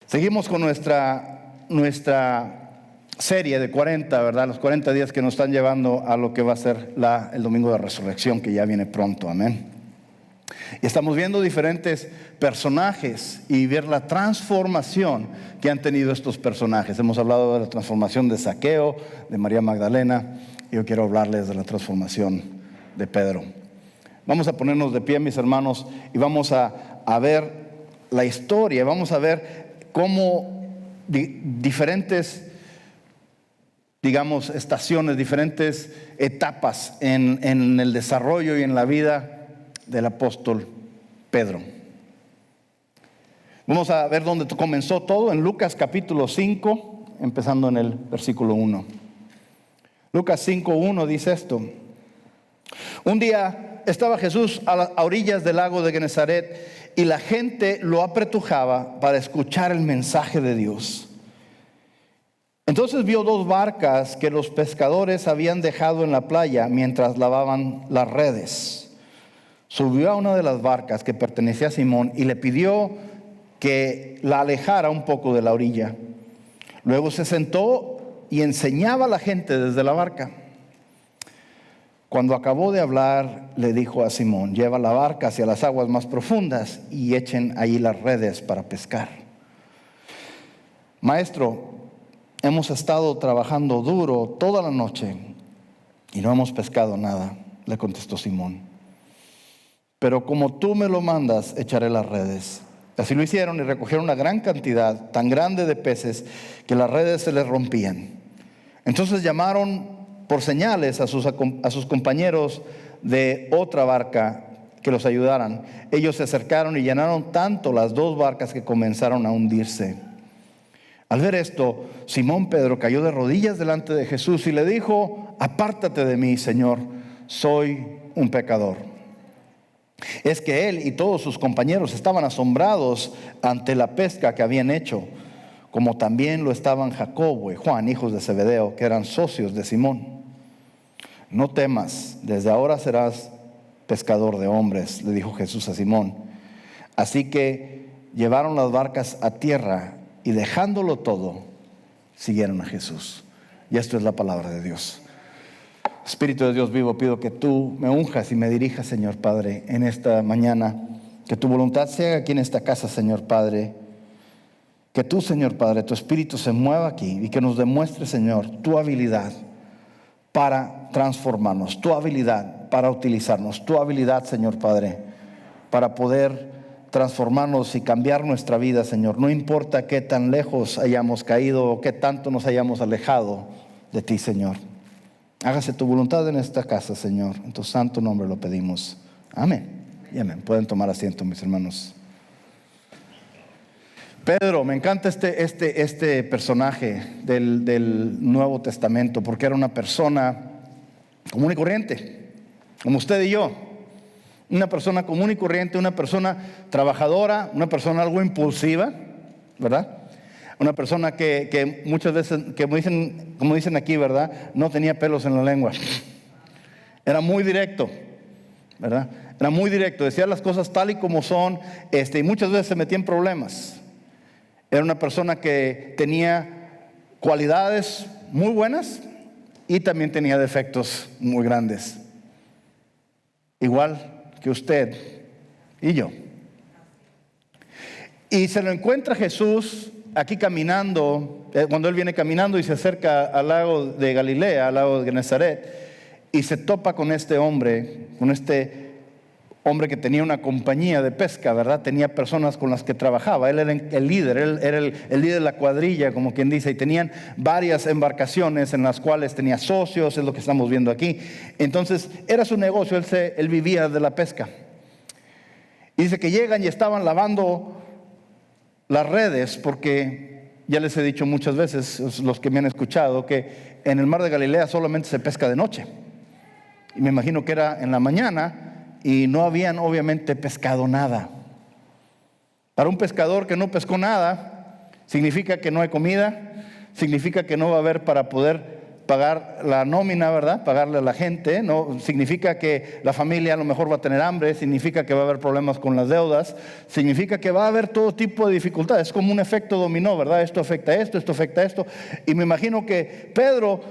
Seguimos con nuestra serie de 40, ¿verdad? Los 40 días que nos están llevando a lo que va a ser el domingo de resurrección, que ya viene pronto, amén. Y estamos viendo diferentes personajes y ver la transformación que han tenido estos personajes. Hemos hablado de la transformación de Zaqueo, de María Magdalena, y yo quiero hablarles de la transformación de Pedro. Vamos a ponernos de pie, mis hermanos, y vamos a ver la historia, vamos a ver cómo diferentes, digamos, estaciones, diferentes etapas en el desarrollo y en la vida del apóstol Pedro. Vamos a ver dónde comenzó todo, en Lucas capítulo 5, empezando en el versículo 1. Lucas 5:1 dice esto: un día estaba Jesús a orillas del lago de Genesaret, y la gente lo apretujaba para escuchar el mensaje de Dios. Entonces vio dos barcas que los pescadores habían dejado en la playa mientras lavaban las redes. Subió a una de las barcas que pertenecía a Simón y le pidió que la alejara un poco de la orilla. Luego se sentó y enseñaba a la gente desde la barca. Cuando acabó de hablar, le dijo a Simón: lleva la barca hacia las aguas más profundas y echen ahí las redes para pescar. Maestro, hemos estado trabajando duro toda la noche y no hemos pescado nada, le contestó Simón. Pero como tú me lo mandas, echaré las redes. Así lo hicieron y recogieron una gran cantidad, tan grande de peces, que las redes se les rompían. Entonces llamaron por señales a sus compañeros de otra barca que los ayudaran. Ellos se acercaron y llenaron tanto las dos barcas que comenzaron a hundirse. Al ver esto, Simón Pedro cayó de rodillas delante de Jesús y le dijo: apártate de mí, Señor, soy un pecador. Es que él y todos sus compañeros estaban asombrados ante la pesca que habían hecho, como también lo estaban Jacobo y Juan, hijos de Zebedeo, que eran socios de Simón. No temas, desde ahora serás pescador de hombres, le dijo Jesús a Simón. Así que llevaron las barcas a tierra y dejándolo todo, siguieron a Jesús. Y esto es la palabra de Dios. Espíritu de Dios vivo, pido que tú me unjas y me dirijas, Señor Padre, en esta mañana. Que tu voluntad se haga aquí en esta casa, Señor Padre. Que tú, Señor Padre, tu Espíritu se mueva aquí y que nos demuestre, Señor, tu habilidad para transformarnos, tu habilidad para utilizarnos, tu habilidad, Señor Padre, para poder transformarnos y cambiar nuestra vida, Señor. No importa qué tan lejos hayamos caído o qué tanto nos hayamos alejado de ti, Señor. Hágase tu voluntad en esta casa, Señor. En tu santo nombre lo pedimos. Amén y amén. Pueden tomar asiento, mis hermanos. Pedro, me encanta este personaje del Nuevo Testamento, porque era una persona común y corriente, como usted y yo. Una persona común y corriente, una persona trabajadora, una persona algo impulsiva, ¿verdad? Una persona que muchas veces, como dicen aquí, ¿verdad? No tenía pelos en la lengua. Era muy directo, ¿verdad? Era muy directo, decía las cosas tal y como son, y muchas veces se metía en problemas. Era una persona que tenía cualidades muy buenas y también tenía defectos muy grandes. Igual que usted y yo. Y se lo encuentra Jesús aquí caminando, cuando él viene caminando y se acerca al lago de Galilea, al lago de Genesaret, y se topa con este hombre que tenía una compañía de pesca, ¿verdad? Tenía personas con las que trabajaba. Él era el líder, él era el líder de la cuadrilla, como quien dice, y tenían varias embarcaciones en las cuales tenía socios, es lo que estamos viendo aquí. Entonces, era su negocio, él vivía de la pesca. Y dice que llegan y estaban lavando las redes, porque ya les he dicho muchas veces, los que me han escuchado, que en el mar de Galilea solamente se pesca de noche. Y me imagino que era en la mañana, y no habían obviamente pescado nada. Para un pescador que no pescó nada, significa que no hay comida, significa que no va a haber para poder pagar la nómina, ¿verdad? Pagarle a la gente, ¿no? Significa que la familia a lo mejor va a tener hambre, significa que va a haber problemas con las deudas, significa que va a haber todo tipo de dificultades. Es como un efecto dominó, ¿verdad? Esto afecta a esto afecta a esto. Y me imagino que Pedro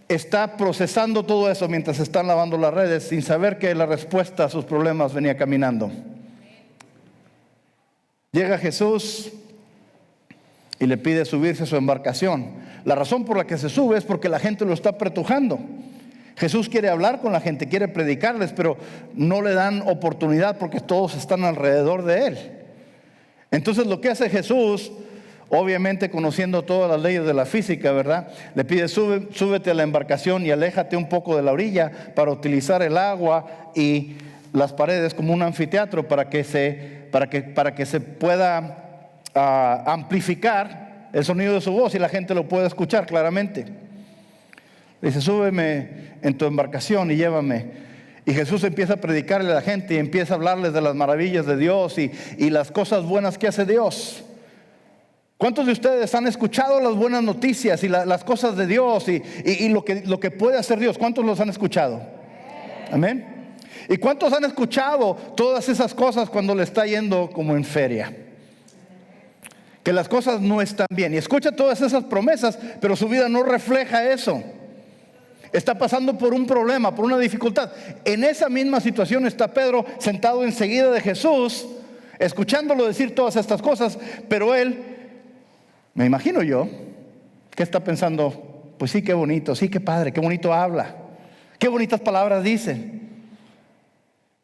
está procesando todo eso mientras están lavando las redes, sin saber que la respuesta a sus problemas venía caminando. Llega Jesús y le pide subirse a su embarcación. La razón por la que se sube es porque la gente lo está apretujando. Jesús quiere hablar con la gente, quiere predicarles, pero no le dan oportunidad porque todos están alrededor de él. Entonces lo que hace Jesús, obviamente conociendo todas las leyes de la física, ¿verdad? Le pide, súbete a la embarcación y aléjate un poco de la orilla para utilizar el agua y las paredes como un anfiteatro para que se pueda amplificar el sonido de su voz y la gente lo pueda escuchar claramente. Dice, súbeme en tu embarcación y llévame. Y Jesús empieza a predicarle a la gente y empieza a hablarles de las maravillas de Dios y las cosas buenas que hace Dios. ¿Cuántos de ustedes han escuchado las buenas noticias y las cosas de Dios y lo que puede hacer Dios? ¿Cuántos los han escuchado? Amén. ¿Y cuántos han escuchado todas esas cosas cuando le está yendo como en feria? Que las cosas no están bien. Y escucha todas esas promesas, pero su vida no refleja eso. Está pasando por un problema, por una dificultad. En esa misma situación está Pedro sentado enseguida de Jesús, escuchándolo decir todas estas cosas, pero él, me imagino yo, que está pensando, pues sí, qué bonito, sí, qué padre, qué bonito habla, qué bonitas palabras dice.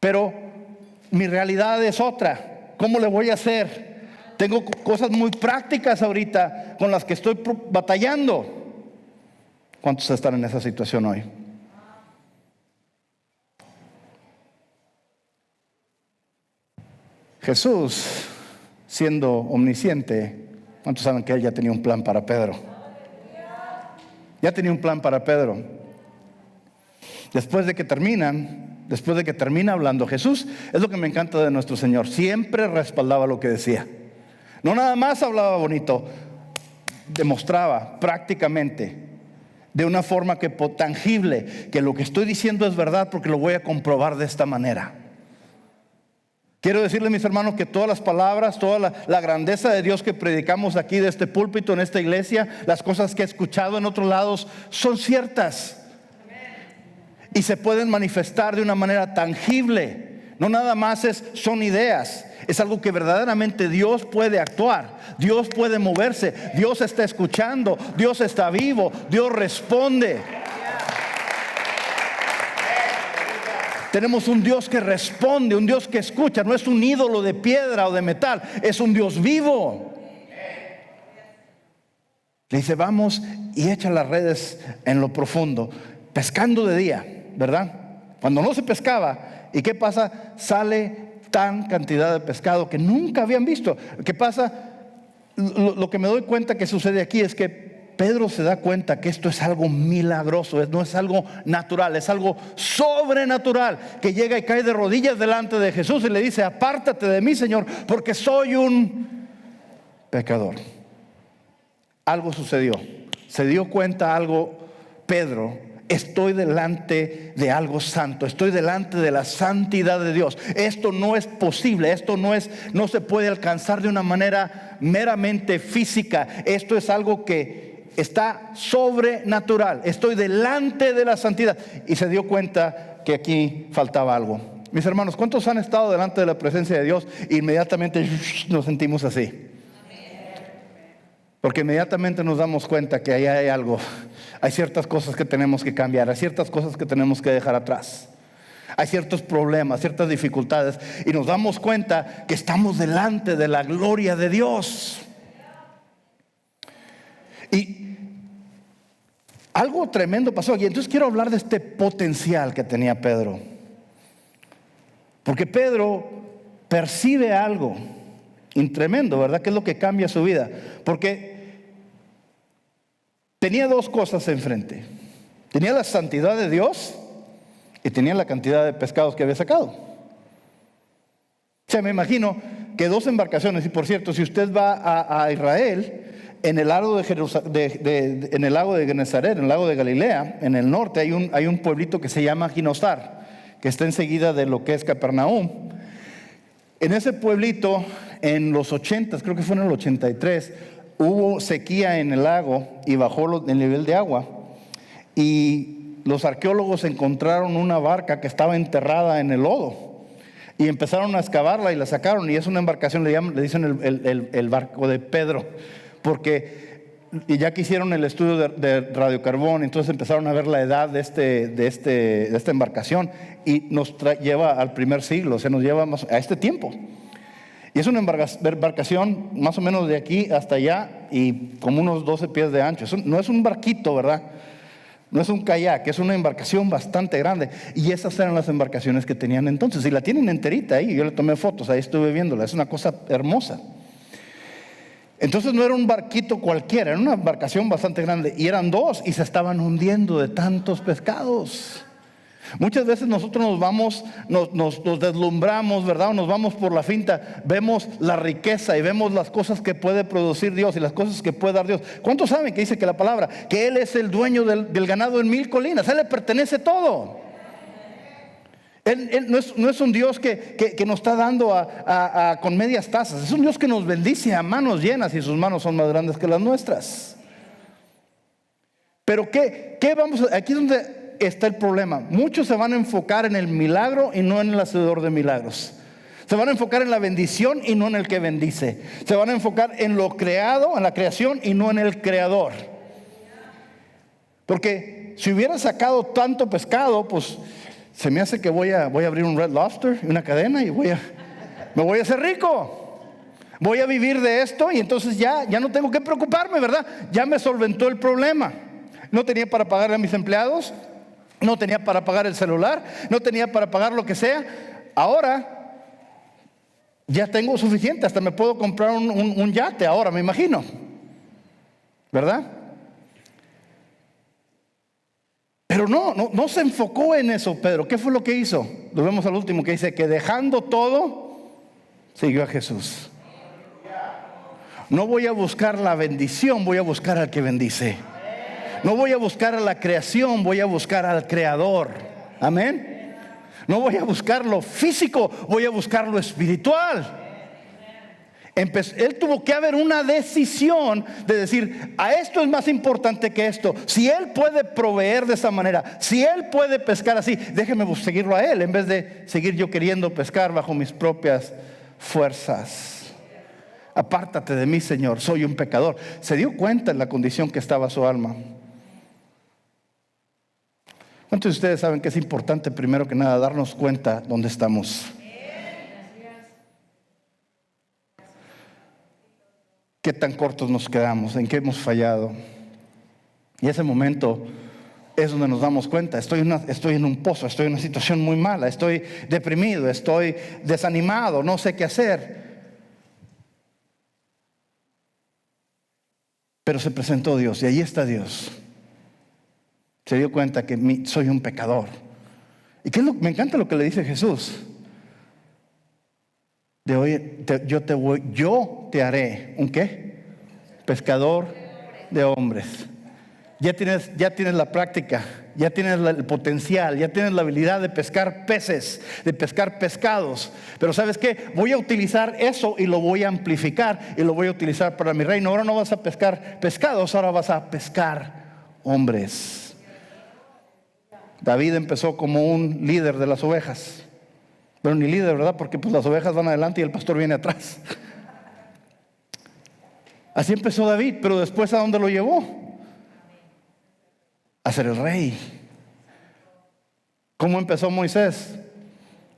Pero mi realidad es otra. ¿Cómo le voy a hacer? Tengo cosas muy prácticas ahorita con las que estoy batallando. ¿Cuántos están en esa situación hoy? Jesús, siendo omnisciente, ¿cuántos saben que él ya tenía un plan para Pedro? Ya tenía un plan para Pedro. Después de que termina hablando Jesús, es lo que me encanta de nuestro Señor, siempre respaldaba lo que decía. No nada más hablaba bonito, demostraba prácticamente, de una forma tangible, que lo que estoy diciendo es verdad porque lo voy a comprobar de esta manera. Quiero decirles, mis hermanos, que todas las palabras, toda la grandeza de Dios que predicamos aquí de este púlpito, en esta iglesia, las cosas que he escuchado en otros lados, son ciertas. Y se pueden manifestar de una manera tangible. No nada más son ideas. Es algo que verdaderamente Dios puede actuar. Dios puede moverse. Dios está escuchando. Dios está vivo. Dios responde. Tenemos un Dios que responde, un Dios que escucha. No es un ídolo de piedra o de metal. Es un Dios vivo. Le dice, vamos y echa las redes en lo profundo. Pescando de día, ¿verdad? Cuando no se pescaba. ¿Y qué pasa? Sale tan cantidad de pescado que nunca habían visto. ¿Qué pasa? Lo que me doy cuenta que sucede aquí es que Pedro se da cuenta que esto es algo milagroso, no es algo natural, es algo sobrenatural, que llega y cae de rodillas delante de Jesús y le dice, apártate de mí, Señor, porque soy un pecador. Algo sucedió, se dio cuenta algo Pedro. Estoy delante de algo santo, estoy delante de la santidad de Dios. Esto no es posible, esto no se puede alcanzar de una manera meramente física. Esto es algo que está sobrenatural. Estoy delante de la santidad. Y se dio cuenta que aquí faltaba algo. Mis hermanos, ¿cuántos han estado delante de la presencia de Dios e inmediatamente nos sentimos así? Porque inmediatamente nos damos cuenta que ahí hay algo. Hay ciertas cosas que tenemos que cambiar, hay ciertas cosas que tenemos que dejar atrás. Hay ciertos problemas, ciertas dificultades, y nos damos cuenta que estamos delante de la gloria de Dios. Y algo tremendo pasó aquí. Entonces quiero hablar de este potencial que tenía Pedro. Porque Pedro percibe algo tremendo, ¿verdad? Que es lo que cambia su vida. Porque tenía dos cosas enfrente. Tenía la santidad de Dios y tenía la cantidad de pescados que había sacado. O sea, me imagino que dos embarcaciones, y por cierto, si usted va a Israel, en el lago en el lago de Genesaret, en el lago de Galilea, en el norte, hay un pueblito que se llama Ginostar, que está enseguida de lo que es Capernaum. En ese pueblito, en los 80, creo que fue en el 83, hubo sequía en el lago y bajó el nivel de agua. Y los arqueólogos encontraron una barca que estaba enterrada en el lodo. Y empezaron a excavarla y la sacaron. Y es una embarcación, le dicen el barco de Pedro. Porque ya que hicieron el estudio de radiocarbón, entonces empezaron a ver la edad de esta embarcación. Y nos lleva al primer siglo, o sea, nos lleva a este tiempo. Y es una embarcación más o menos de aquí hasta allá y como unos 12 pies de ancho. No es un barquito, ¿verdad? No es un kayak, es una embarcación bastante grande. Y esas eran las embarcaciones que tenían entonces. Y la tienen enterita ahí. Yo le tomé fotos, ahí estuve viéndola. Es una cosa hermosa. Entonces no era un barquito cualquiera, era una embarcación bastante grande. Y eran dos y se estaban hundiendo de tantos pescados. Muchas veces nosotros nos deslumbramos, ¿verdad? O nos vamos por la finta, vemos la riqueza y vemos las cosas que puede producir Dios y las cosas que puede dar Dios. ¿Cuántos saben que dice que la palabra, que Él es el dueño del ganado en 1000 colinas? A Él le pertenece todo. Él no es un Dios que nos está dando con medias tazas. Es un Dios que nos bendice a manos llenas y sus manos son más grandes que las nuestras. Pero aquí es donde está el problema. Muchos se van a enfocar en el milagro y no en el hacedor de milagros. Se van a enfocar en la bendición y no en el que bendice. Se van a enfocar en lo creado, en la creación y no en el creador. Porque si hubiera sacado tanto pescado, pues se me hace que voy a abrir un Red Lobster, una cadena, y me voy a hacer rico. Voy a vivir de esto y entonces ya no tengo que preocuparme, ¿verdad? Ya me solventó el problema. No tenía para pagarle a mis empleados, no tenía para pagar el celular, no tenía para pagar lo que sea. Ahora ya tengo suficiente, hasta me puedo comprar un yate ahora, me imagino, ¿verdad? Pero no se enfocó en eso, Pedro. ¿Qué fue lo que hizo? Lo vemos al último, que dice que dejando todo, siguió a Jesús. No voy a buscar la bendición, voy a buscar al que bendice. No voy a buscar a la creación, voy a buscar al creador. Amén. No voy a buscar lo físico, voy a buscar lo espiritual. Él tuvo que haber una decisión de decir, a esto es más importante que esto. Si Él puede proveer de esa manera, si Él puede pescar así, déjeme seguirlo a Él en vez de seguir yo queriendo pescar bajo mis propias fuerzas. Apártate de mí, Señor, soy un pecador. Se dio cuenta en la condición que estaba su alma. ¿Cuántos de ustedes saben que es importante, primero que nada, darnos cuenta dónde estamos? ¿Qué tan cortos nos quedamos? ¿En qué hemos fallado? Y ese momento es donde nos damos cuenta. Estoy en un pozo, estoy en una situación muy mala, estoy deprimido, estoy desanimado, no sé qué hacer. Pero se presentó Dios y ahí está Dios. Se dio cuenta que soy un pecador. ¿Y qué es me encanta lo que le dice Jesús? Yo te haré, ¿un qué? Pescador de hombres. Ya tienes la práctica, ya tienes el potencial, ya tienes la habilidad de pescar peces, de pescar pescados. Pero ¿sabes qué? Voy a utilizar eso y lo voy a amplificar y lo voy a utilizar para mi reino. Ahora no vas a pescar pescados, ahora vas a pescar hombres. David empezó como un líder de las ovejas. Pero ni líder, ¿verdad? Porque pues las ovejas van adelante y el pastor viene atrás. Así empezó David, pero después ¿a dónde lo llevó? A ser el rey. ¿Cómo empezó Moisés?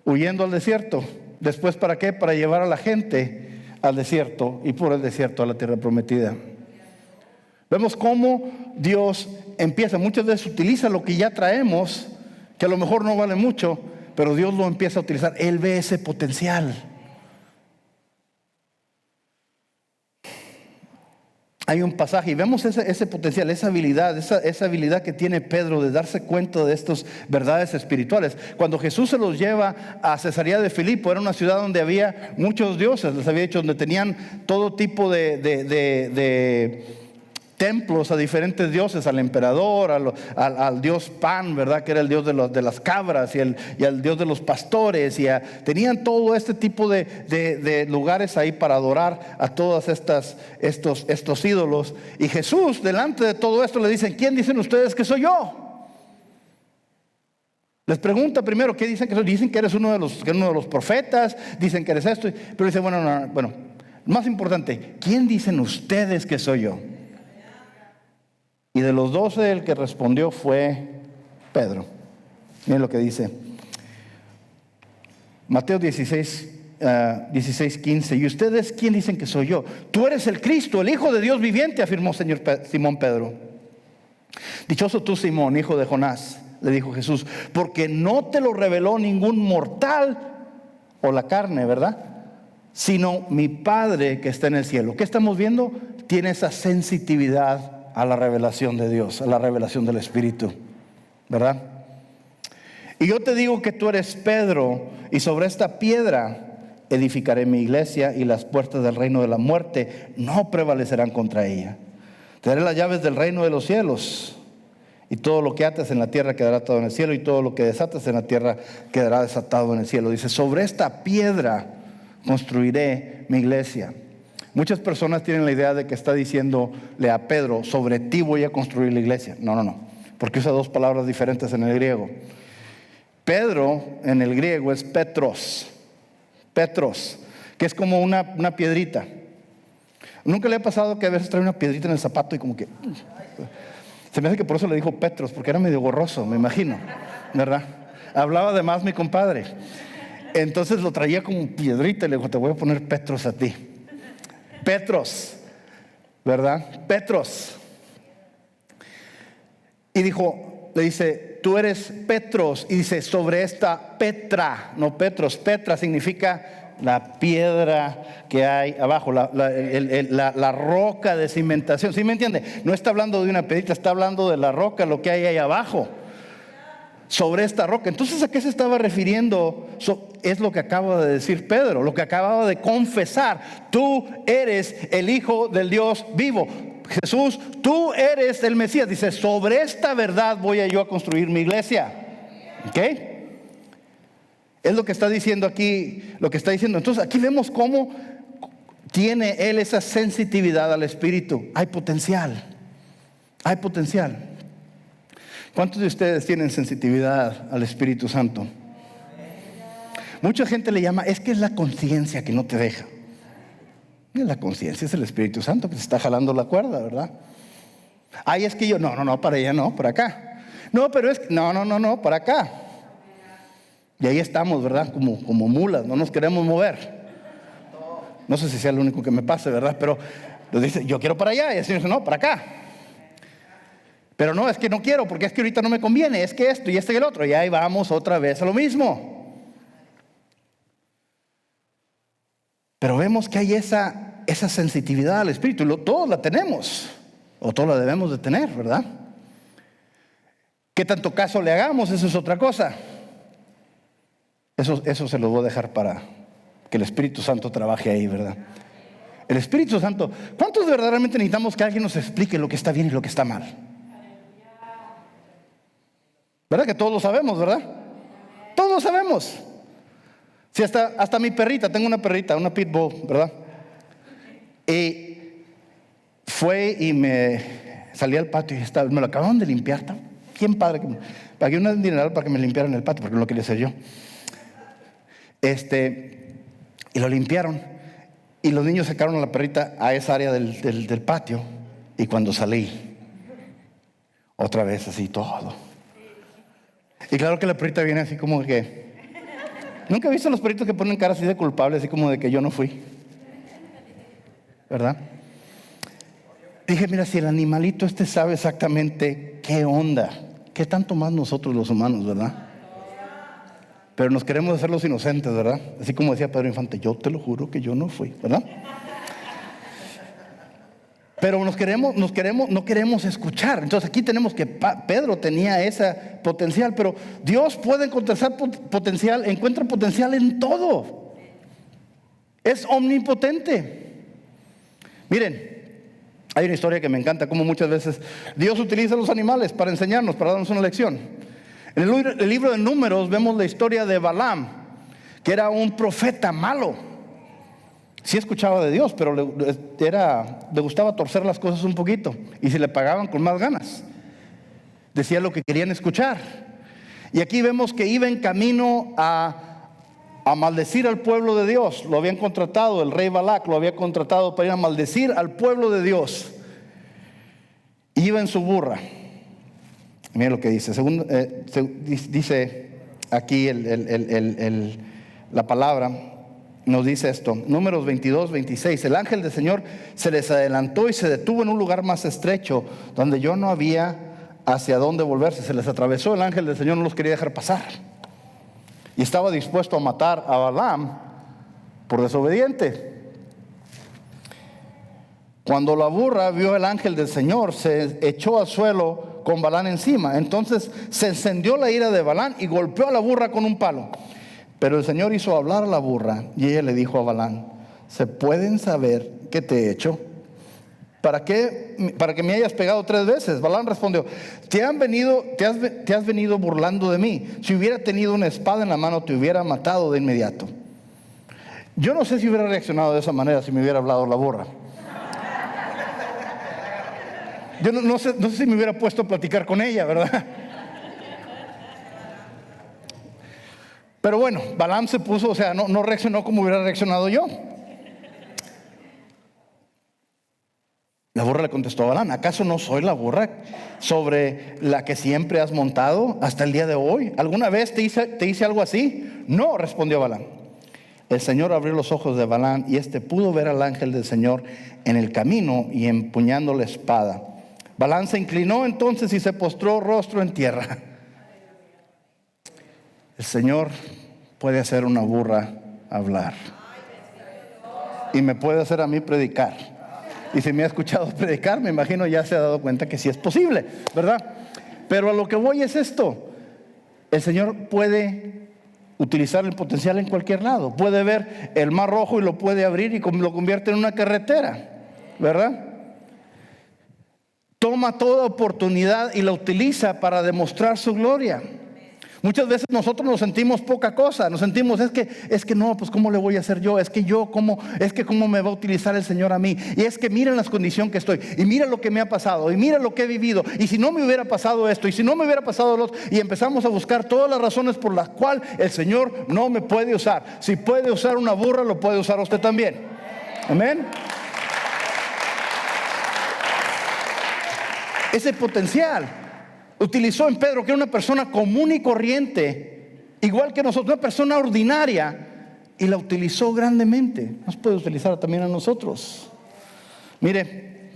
Huyendo al desierto. Después, ¿para qué? Para llevar a la gente al desierto y por el desierto a la tierra prometida. Vemos cómo Dios empieza, muchas veces utiliza lo que ya traemos, que a lo mejor no vale mucho, pero Dios lo empieza a utilizar. Él ve ese potencial. hay un pasaje y vemos ese potencial, esa habilidad que tiene Pedro de darse cuenta de estas verdades espirituales. Cuando Jesús se los lleva a Cesarea de Filipo, era una ciudad donde había muchos dioses, les había dicho, donde tenían todo tipo de templos a diferentes dioses, al emperador, al dios Pan, ¿verdad? Que era el dios de las cabras, y al dios de los pastores, tenían todo este tipo de lugares ahí para adorar a todos estos ídolos. Y Jesús, delante de todo esto, le dicen: ¿quién dicen ustedes que soy yo? Les pregunta primero: ¿qué dicen que soy? Dicen que eres uno de los profetas, dicen que eres esto, pero dice: bueno, más importante, ¿quién dicen ustedes que soy yo? Y de los 12 el que respondió fue Pedro. Miren lo que dice Mateo 16:15. ¿Y ustedes quién dicen que soy yo? Tú eres el Cristo, el Hijo de Dios viviente, afirmó Simón Pedro. Dichoso tú, Simón, hijo de Jonás, le dijo Jesús, porque no te lo reveló ningún mortal o la carne, ¿verdad? Sino mi Padre que está en el cielo. ¿Qué estamos viendo? Tiene esa sensitividad a la revelación de Dios, a la revelación del Espíritu, ¿verdad? Y yo te digo que tú eres Pedro, y sobre esta piedra edificaré mi iglesia, y las puertas del reino de la muerte no prevalecerán contra ella. Te daré las llaves del reino de los cielos, y todo lo que ates en la tierra quedará atado en el cielo, y todo lo que desates en la tierra quedará desatado en el cielo. Dice: sobre esta piedra construiré mi iglesia. Muchas personas tienen la idea de que está diciéndole a Pedro: sobre ti voy a construir la iglesia. No, porque usa dos palabras diferentes en el griego. Pedro en el griego es Petros, que es como una piedrita. ¿Nunca le ha pasado que a veces trae una piedrita en el zapato y como que... Se me hace que por eso le dijo Petros, porque era medio gorroso, me imagino, ¿verdad? Hablaba de más mi compadre. Entonces lo traía como piedrita y le dijo: te voy a poner Petros a ti. Petros, ¿verdad? Petros. Y le dice: tú eres Petros. Y dice: sobre esta Petra, no Petros. Petra significa la piedra que hay abajo, la roca de cimentación. ¿Sí me entiende? No está hablando de una piedrita, está hablando de la roca, lo que hay ahí abajo. Sobre esta roca. Entonces, ¿a qué se estaba refiriendo? Es lo que acaba de decir Pedro, lo que acababa de confesar. Tú eres el Hijo del Dios vivo. Jesús, tú eres el Mesías. Dice: sobre esta verdad voy yo a construir mi iglesia. ¿Ok? Es lo que está diciendo aquí, lo que está diciendo. Entonces, aquí vemos cómo tiene él esa sensitividad al Espíritu. Hay potencial. ¿Cuántos de ustedes tienen sensitividad al Espíritu Santo? Mucha gente le llama: es que es la conciencia que no te deja. No es la conciencia, es el Espíritu Santo que te está jalando la cuerda, ¿verdad? Ay, es que yo, no, para allá no, para acá. No, pero es que, no, para acá. Y ahí estamos, ¿verdad? Como mulas, no nos queremos mover. No sé si sea lo único que me pase, ¿verdad? Pero nos dice: yo quiero para allá, y el Señor dice: no, para acá. Pero no, es que no quiero, porque es que ahorita no me conviene, es que esto y esto y el otro. Y ahí vamos otra vez a lo mismo. Pero vemos que hay esa sensitividad al Espíritu. Todos la tenemos, o todos la debemos de tener, ¿verdad? ¿Qué tanto caso le hagamos? Eso es otra cosa. Eso se lo voy a dejar para que el Espíritu Santo trabaje ahí, ¿verdad? El Espíritu Santo. ¿Cuántos verdaderamente necesitamos que alguien nos explique lo que está bien y lo que está mal? ¿Verdad que todos lo sabemos, verdad? Todos lo sabemos. Si hasta mi perrita, tengo una perrita, una pitbull, ¿verdad? Y fue y me salí al patio y me lo acababan de limpiar. Bien padre. Pagué un dineral para que me limpiaran el patio, porque no lo quería hacer yo. Y lo limpiaron. Y los niños sacaron a la perrita a esa área del patio. Y cuando salí, otra vez así todo. Y claro que la perrita viene así como que... ¿Nunca he visto a los perritos que ponen cara así de culpable, así como de que yo no fui? ¿Verdad? Dije: mira, si el animalito sabe exactamente qué onda, qué tanto más nosotros los humanos, ¿verdad? Pero nos queremos hacer los inocentes, ¿verdad? Así como decía Pedro Infante: yo te lo juro que yo no fui, ¿verdad? Pero no queremos escuchar. Entonces aquí tenemos que Pedro tenía ese potencial, pero Dios puede encontrar potencial, encuentra potencial en todo. Es omnipotente. Miren, hay una historia que me encanta, como muchas veces Dios utiliza los animales para enseñarnos, para darnos una lección. En el libro de Números vemos la historia de Balaam, que era un profeta malo. Sí escuchaba de Dios, pero le gustaba torcer las cosas un poquito. Y se le pagaban con más ganas. Decía lo que querían escuchar. Y aquí vemos que iba en camino a maldecir al pueblo de Dios. Lo habían contratado, el rey Balac lo había contratado para ir a maldecir al pueblo de Dios. Iba en su burra. Mira lo que dice. Dice aquí la palabra. Nos dice esto, Números 22, 26. El ángel del Señor se les adelantó y se detuvo en un lugar más estrecho, donde yo no había hacia dónde volverse. Se les atravesó el ángel del Señor, no los quería dejar pasar. Y estaba dispuesto a matar a Balaam por desobediente. Cuando la burra vio al ángel del Señor, se echó al suelo con Balaam encima. Entonces se encendió la ira de Balaam y golpeó a la burra con un palo. Pero el Señor hizo hablar a la burra y ella le dijo a Balaam: ¿se pueden saber qué te he hecho? ¿Para que me hayas pegado 3 veces? Balaam respondió: te has venido burlando de mí. Si hubiera tenido una espada en la mano, te hubiera matado de inmediato. Yo no sé si hubiera reaccionado de esa manera si me hubiera hablado la burra. Yo no sé si me hubiera puesto a platicar con ella, ¿verdad? Pero bueno, Balaam se puso, no reaccionó como hubiera reaccionado yo. La burra le contestó a Balaam: ¿acaso no soy la burra sobre la que siempre has montado hasta el día de hoy? ¿Alguna vez te hice algo así? No, respondió Balaam. El Señor abrió los ojos de Balaam y éste pudo ver al ángel del Señor en el camino y empuñando la espada. Balaam se inclinó entonces y se postró rostro en tierra. El Señor puede hacer una burra hablar. Y me puede hacer a mí predicar. Y si me ha escuchado predicar, me imagino ya se ha dado cuenta que sí es posible, ¿verdad? Pero a lo que voy es esto. El Señor puede utilizar el potencial en cualquier lado. Puede ver el mar rojo y lo puede abrir y lo convierte en una carretera, ¿verdad? Toma toda oportunidad y la utiliza para demostrar su gloria. Muchas veces nosotros nos sentimos poca cosa, nos sentimos, es que no, pues ¿cómo le voy a hacer yo? ¿Cómo me va a utilizar el Señor a mí? Y es que miren la condición que estoy, y mira lo que me ha pasado, y mira lo que he vivido, y si no me hubiera pasado esto, y si no me hubiera pasado lo otro, y empezamos a buscar todas las razones por las cuales el Señor no me puede usar. Si puede usar una burra, lo puede usar usted también. Amén. Ese potencial utilizó en Pedro, que era una persona común y corriente, igual que nosotros, una persona ordinaria, y la utilizó grandemente. Nos puede utilizar también a nosotros. Mire,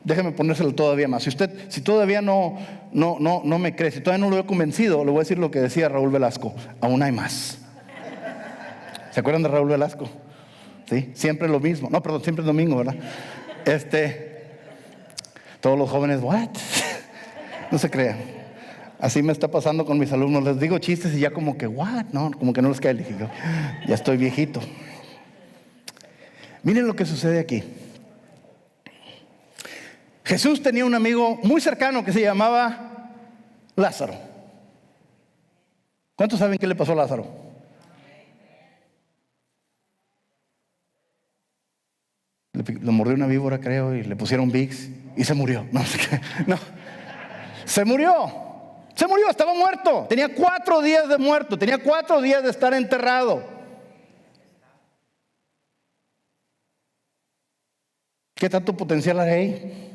déjeme ponérselo todavía más. Si todavía no me cree, si todavía no lo he convencido, le voy a decir lo que decía Raúl Velasco: aún hay más. ¿Se acuerdan de Raúl Velasco? ¿Sí? Siempre lo mismo. No, perdón, siempre es domingo, ¿verdad? Todos los jóvenes, ¿what? No se crean. Así me está pasando con mis alumnos. Les digo chistes y ya como que, ¿what? No, como que no les cae. Le digo, ya estoy viejito. Miren lo que sucede aquí. Jesús tenía un amigo muy cercano que se llamaba Lázaro. ¿Cuántos saben qué le pasó a Lázaro? Lo mordió una víbora, creo, y le pusieron Vicks y se murió. No, se murió. Estaba muerto. Tenía 4 días de muerto. Tenía 4 días de estar enterrado. ¿Qué tanto potencial hay ahí?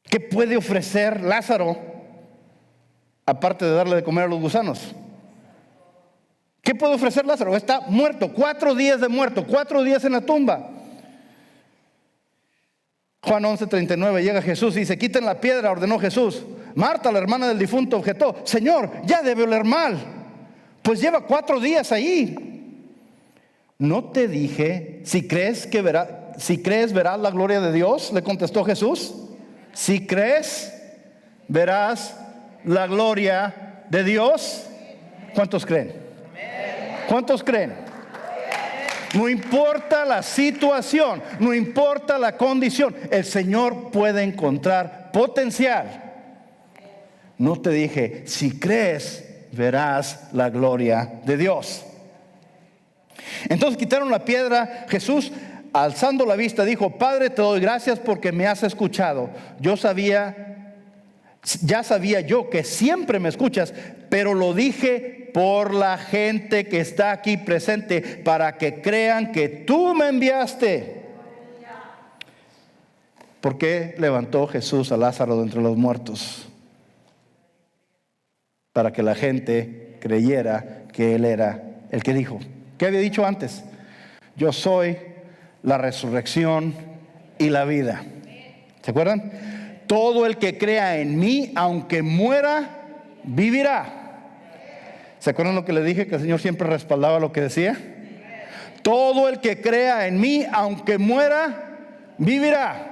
¿Qué puede ofrecer Lázaro aparte de darle de comer a los gusanos? ¿Qué puede ofrecer Lázaro? Está muerto, 4 días de muerto, 4 días en la tumba. Juan 11:39, llega Jesús y dice: quiten la piedra, ordenó Jesús. Marta, la hermana del difunto, objetó: Señor, ya debe oler mal, pues lleva 4 días ahí. ¿no te dije, si crees verás la gloria de Dios? Le contestó Jesús. Si crees, verás la gloria de Dios. ¿Cuántos creen? ¿Cuántos creen? No importa la situación, no importa la condición, el Señor puede encontrar potencial. No te dije, si crees, verás la gloria de Dios. Entonces quitaron la piedra. Jesús, alzando la vista, dijo: Padre, te doy gracias porque me has escuchado. Ya sabía yo que siempre me escuchas, pero lo dije por la gente que está aquí presente, para que crean que tú me enviaste. ¿Por qué levantó Jesús a Lázaro de entre los muertos? Para que la gente creyera que Él era el que dijo. ¿Qué había dicho antes? Yo soy la resurrección y la vida. ¿Se acuerdan? Todo el que crea en mí, aunque muera, vivirá. ¿Se acuerdan lo que le dije? Que el Señor siempre respaldaba lo que decía. Todo el que crea en mí, aunque muera, vivirá.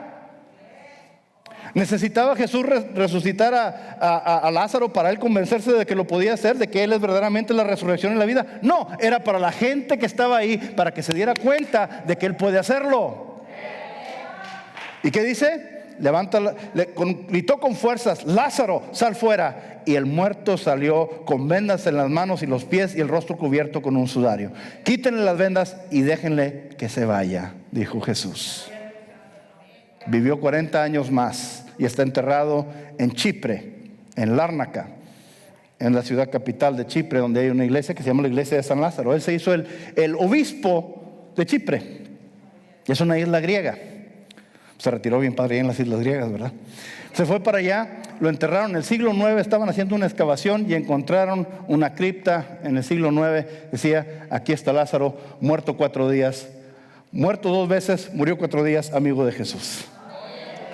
¿Necesitaba Jesús resucitar a Lázaro para él convencerse de que lo podía hacer, de que Él es verdaderamente la resurrección y la vida? No, era para la gente que estaba ahí, para que se diera cuenta de que Él puede hacerlo. ¿Y qué dice? Gritó con fuerzas: Lázaro, sal fuera. Y el muerto salió con vendas en las manos y los pies y el rostro cubierto con un sudario. Quítenle las vendas y déjenle que se vaya, dijo Jesús. Vivió 40 años más y está enterrado en Chipre, en Lárnaca, en la ciudad capital de Chipre, donde hay una iglesia que se llama la iglesia de San Lázaro. Él se hizo el obispo de Chipre. Es una isla griega. Se retiró bien padre en las islas griegas, ¿verdad? Se fue para allá, lo enterraron en el siglo IX. Estaban haciendo una excavación y encontraron una cripta en el siglo IX. Decía: aquí está Lázaro, muerto 4 días, muerto 2 veces, murió 4 días, amigo de Jesús.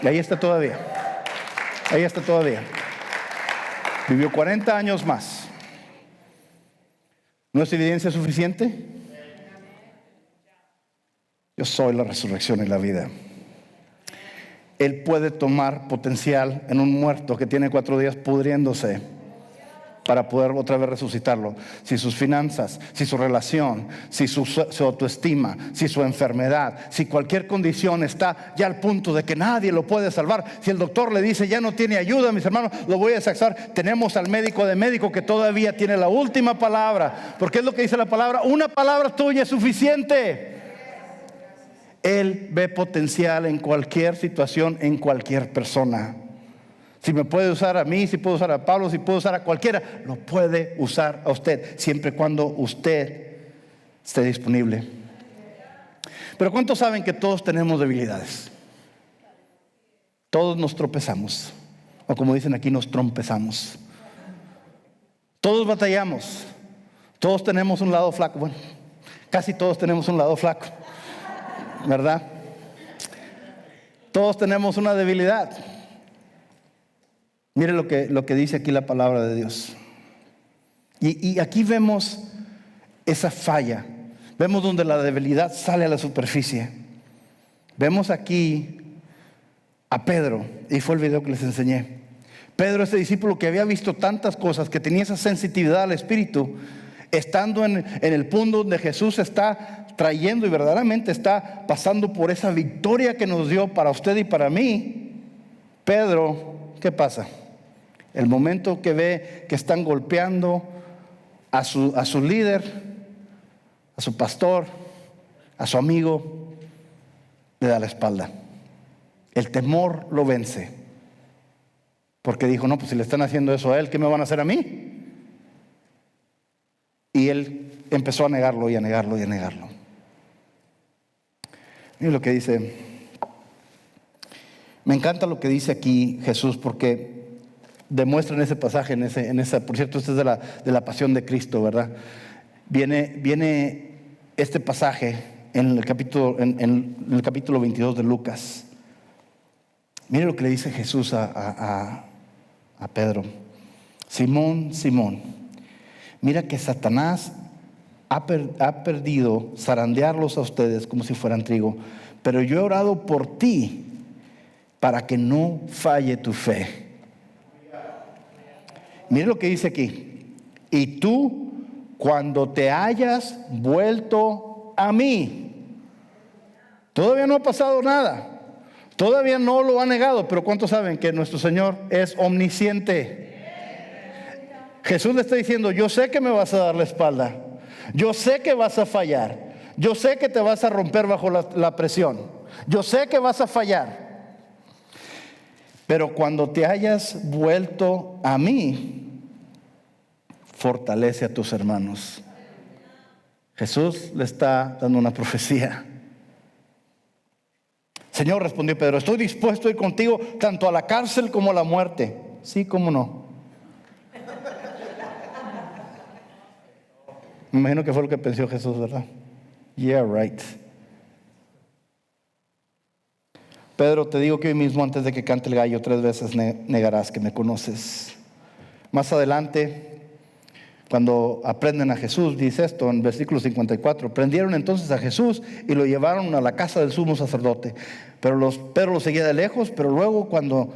Y ahí está todavía. Ahí está todavía. Vivió 40 años más. ¿No es evidencia suficiente? Yo soy la resurrección y la vida. Él puede tomar potencial en un muerto que tiene 4 días pudriéndose, para poder otra vez resucitarlo. Si sus finanzas, si su relación, si su autoestima, si su enfermedad, si cualquier condición está ya al punto de que nadie lo puede salvar, si el doctor le dice ya no tiene ayuda, mis hermanos, lo voy a saxar, tenemos al médico de médico que todavía tiene la última palabra. Porque es lo que dice la palabra: una palabra tuya es suficiente. Él ve potencial en cualquier situación, en cualquier persona. Si me puede usar a mí, si puede usar a Pablo, si puede usar a cualquiera, lo puede usar a usted, siempre y cuando usted esté disponible. Pero ¿cuántos saben que todos tenemos debilidades? Todos nos tropezamos, o como dicen aquí, nos trompezamos. Todos batallamos. Todos tenemos un lado flaco. Bueno, casi todos tenemos un lado flaco, ¿verdad? Todos tenemos una debilidad. Mire lo que dice aquí la palabra de Dios. Y aquí vemos esa falla. Vemos donde la debilidad sale a la superficie. Vemos aquí a Pedro, y fue el video que les enseñé. Pedro, este discípulo que había visto tantas cosas, que tenía esa sensitividad al Espíritu, estando en el punto donde Jesús está trayendo y verdaderamente está pasando por esa victoria que nos dio para usted y para mí. Pedro, ¿qué pasa? El momento que ve que están golpeando a su líder, a su pastor, a su amigo, le da la espalda. El temor lo vence, porque dijo: no, pues si le están haciendo eso a él, ¿qué me van a hacer a mí? Y él empezó a negarlo y a negarlo y a negarlo. Miren lo que dice. Me encanta lo que dice aquí Jesús, porque demuestra en ese pasaje, por cierto, este es de la pasión de Cristo, ¿verdad? Viene este pasaje en el capítulo 22 de Lucas. Mire lo que le dice Jesús a Pedro: Simón, Simón, mira que Satanás ha perdido zarandearlos a ustedes como si fueran trigo. Pero yo he orado por ti para que no falle tu fe. Mire lo que dice aquí. Y tú, cuando te hayas vuelto a mí. Todavía no ha pasado nada. Todavía no lo ha negado, pero ¿cuántos saben que nuestro Señor es omnisciente? Jesús le está diciendo, yo sé que me vas a dar la espalda. Yo sé que vas a fallar. Yo sé que te vas a romper bajo la presión. Yo sé que vas a fallar. Pero cuando te hayas vuelto a mí, fortalece a tus hermanos. Jesús le está dando una profecía. Señor, respondió Pedro, estoy dispuesto a ir contigo tanto a la cárcel como a la muerte. Sí, cómo no. Me imagino que fue lo que pensó Jesús, ¿verdad? Yeah, right. Pedro, te digo que hoy mismo, antes de que cante el gallo, 3 veces negarás que me conoces. Más adelante, cuando aprenden a Jesús, dice esto en versículo 54, prendieron entonces a Jesús y lo llevaron a la casa del sumo sacerdote. Pedro lo seguía de lejos, pero luego cuando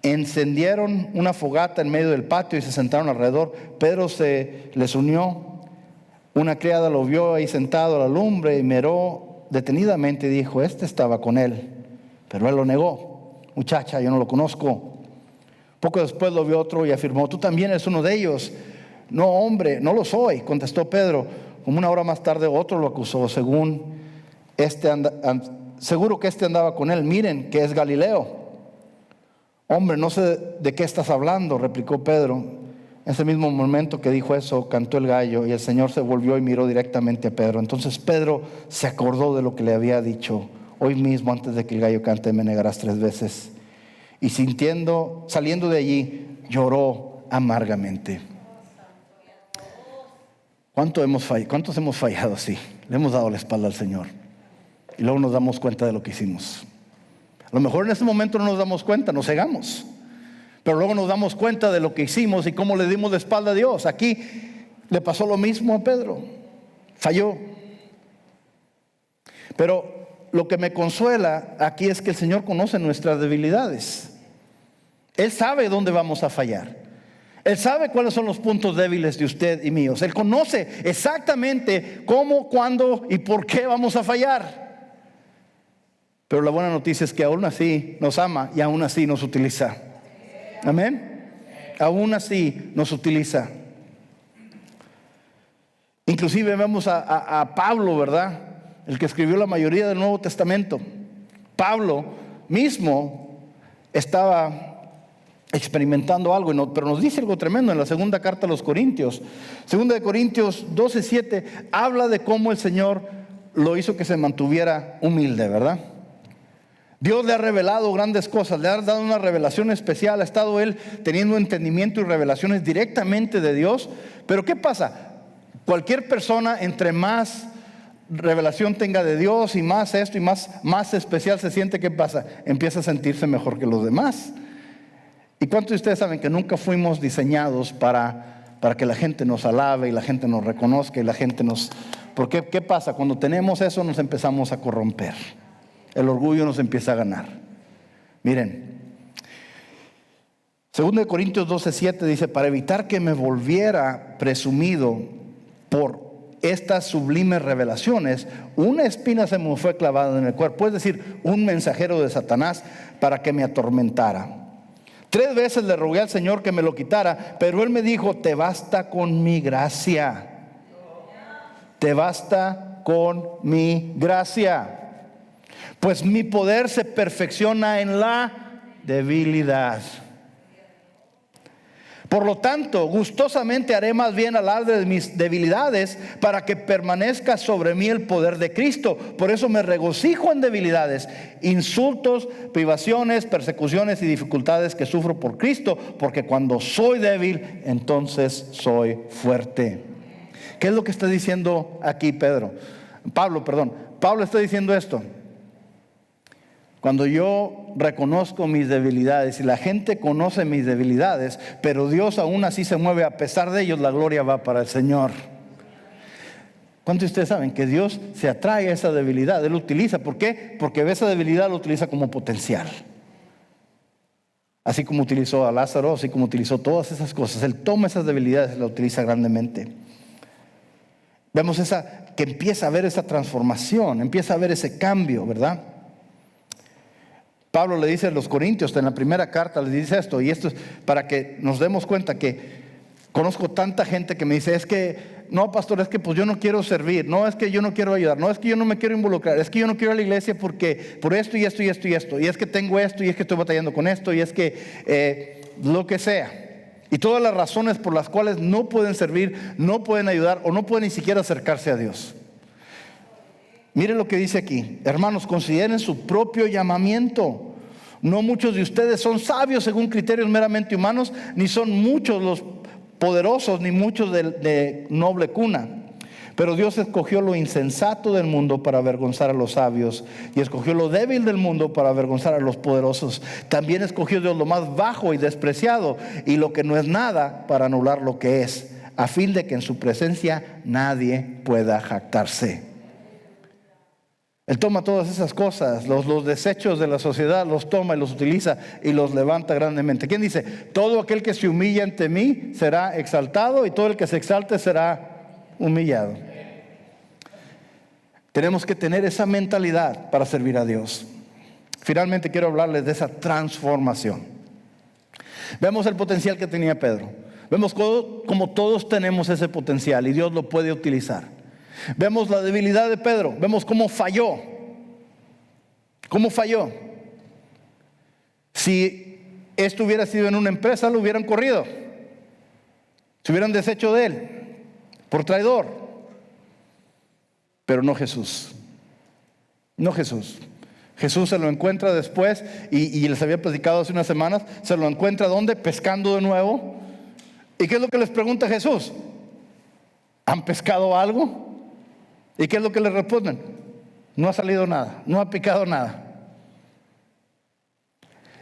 encendieron una fogata en medio del patio y se sentaron alrededor, Pedro se les unió. Una criada lo vio ahí sentado a la lumbre y miró detenidamente y dijo, este estaba con él. Pero él lo negó. Muchacha, yo no lo conozco. Poco después lo vio otro y afirmó, tú también eres uno de ellos. No, hombre, no lo soy, contestó Pedro. Como una hora más tarde otro lo acusó, seguro que este andaba con él. Miren que es Galileo. Hombre, no sé de qué estás hablando, replicó Pedro. En ese mismo momento que dijo eso, cantó el gallo y el Señor se volvió y miró directamente a Pedro. Entonces Pedro se acordó de lo que le había dicho. Hoy mismo, antes de que el gallo cante, me negarás 3 veces. Y saliendo de allí, lloró amargamente. ¿Cuántos hemos fallado así? Le hemos dado la espalda al Señor. Y luego nos damos cuenta de lo que hicimos. A lo mejor en ese momento no nos damos cuenta, nos cegamos. Pero luego nos damos cuenta de lo que hicimos y cómo le dimos la espalda a Dios. Aquí le pasó lo mismo a Pedro. Falló. Pero lo que me consuela aquí es que el Señor conoce nuestras debilidades. Él sabe dónde vamos a fallar. Él sabe cuáles son los puntos débiles de usted y míos. Él conoce exactamente cómo, cuándo y por qué vamos a fallar. Pero la buena noticia es que aún así nos ama y aún así nos utiliza. Amén. Aún así nos utiliza. Inclusive vemos a Pablo, ¿verdad? El que escribió la mayoría del Nuevo Testamento. Pablo mismo estaba experimentando algo, pero nos dice algo tremendo en la segunda carta a los Corintios. Segunda de Corintios 12:7 habla de cómo el Señor lo hizo que se mantuviera humilde, ¿verdad? Dios le ha revelado grandes cosas, le ha dado una revelación especial, ha estado él teniendo entendimiento y revelaciones directamente de Dios. Pero ¿qué pasa? Cualquier persona, entre más revelación tenga de Dios y más esto y más especial se siente, ¿qué pasa? Empieza a sentirse mejor que los demás. ¿Y cuántos de ustedes saben que nunca fuimos diseñados para que la gente nos alabe y la gente nos reconozca y la gente nos... Porque ¿qué pasa? Cuando tenemos eso nos empezamos a corromper. El orgullo nos empieza a ganar. Miren, 2 Corintios 12:7 dice, para evitar que me volviera presumido por estas sublimes revelaciones, una espina se me fue clavada en el cuerpo, es decir, un mensajero de Satanás para que me atormentara. 3 veces le rogué al Señor que me lo quitara, pero Él me dijo, te basta con mi gracia. Te basta con mi gracia. Pues mi poder se perfecciona en la debilidad. Por lo tanto, gustosamente haré más bien alarde de mis debilidades para que permanezca sobre mí el poder de Cristo. Por eso me regocijo en debilidades, insultos, privaciones, persecuciones y dificultades que sufro por Cristo, porque cuando soy débil, entonces soy fuerte. ¿Qué es lo que está diciendo aquí Pablo está diciendo esto. Cuando yo reconozco mis debilidades y la gente conoce mis debilidades, pero Dios aún así se mueve a pesar de ellos, la gloria va para el Señor. ¿Cuántos de ustedes saben que Dios se atrae a esa debilidad? Él lo utiliza. ¿Por qué? Porque esa debilidad lo utiliza como potencial. Así como utilizó a Lázaro, así como utilizó todas esas cosas. Él toma esas debilidades y las utiliza grandemente. Vemos que empieza a haber esa transformación, empieza a haber ese cambio, ¿verdad? Pablo le dice a los Corintios, en la primera carta les dice esto, y esto es para que nos demos cuenta que conozco tanta gente que me dice, es que, no pastor, es que pues yo no quiero servir, no es que yo no quiero ayudar, no es que yo no me quiero involucrar, es que yo no quiero ir a la iglesia porque por esto y esto y esto y esto, y es que tengo esto y es que estoy batallando con esto y es que lo que sea. Y todas las razones por las cuales no pueden servir, no pueden ayudar o no pueden ni siquiera acercarse a Dios. Miren lo que dice aquí. Hermanos, consideren su propio llamamiento. No muchos de ustedes son sabios según criterios meramente humanos, ni son muchos los poderosos, ni muchos de noble cuna. Pero Dios escogió lo insensato del mundo para avergonzar a los sabios, y escogió lo débil del mundo para avergonzar a los poderosos. También escogió Dios lo más bajo y despreciado, y lo que no es nada, para anular lo que es, a fin de que en su presencia nadie pueda jactarse. Él toma todas esas cosas, los desechos de la sociedad, los toma y los utiliza y los levanta grandemente. ¿Quién dice? Todo aquel que se humilla ante mí será exaltado, y todo el que se exalte será humillado. Tenemos que tener esa mentalidad para servir a Dios. Finalmente quiero hablarles de esa transformación. Vemos el potencial que tenía Pedro. Vemos como todos tenemos ese potencial y Dios lo puede utilizar. Vemos la debilidad de Pedro. Vemos cómo falló. ¿Cómo falló? Si esto hubiera sido en una empresa, lo hubieran corrido. Se hubieran deshecho de él por traidor. Pero no Jesús. No Jesús. Jesús se lo encuentra después y les había platicado hace unas semanas. Se lo encuentra ¿dónde? Pescando de nuevo. ¿Y qué es lo que les pregunta Jesús? ¿Han pescado algo? ¿Y qué es lo que le responden? No ha salido nada, no ha picado nada.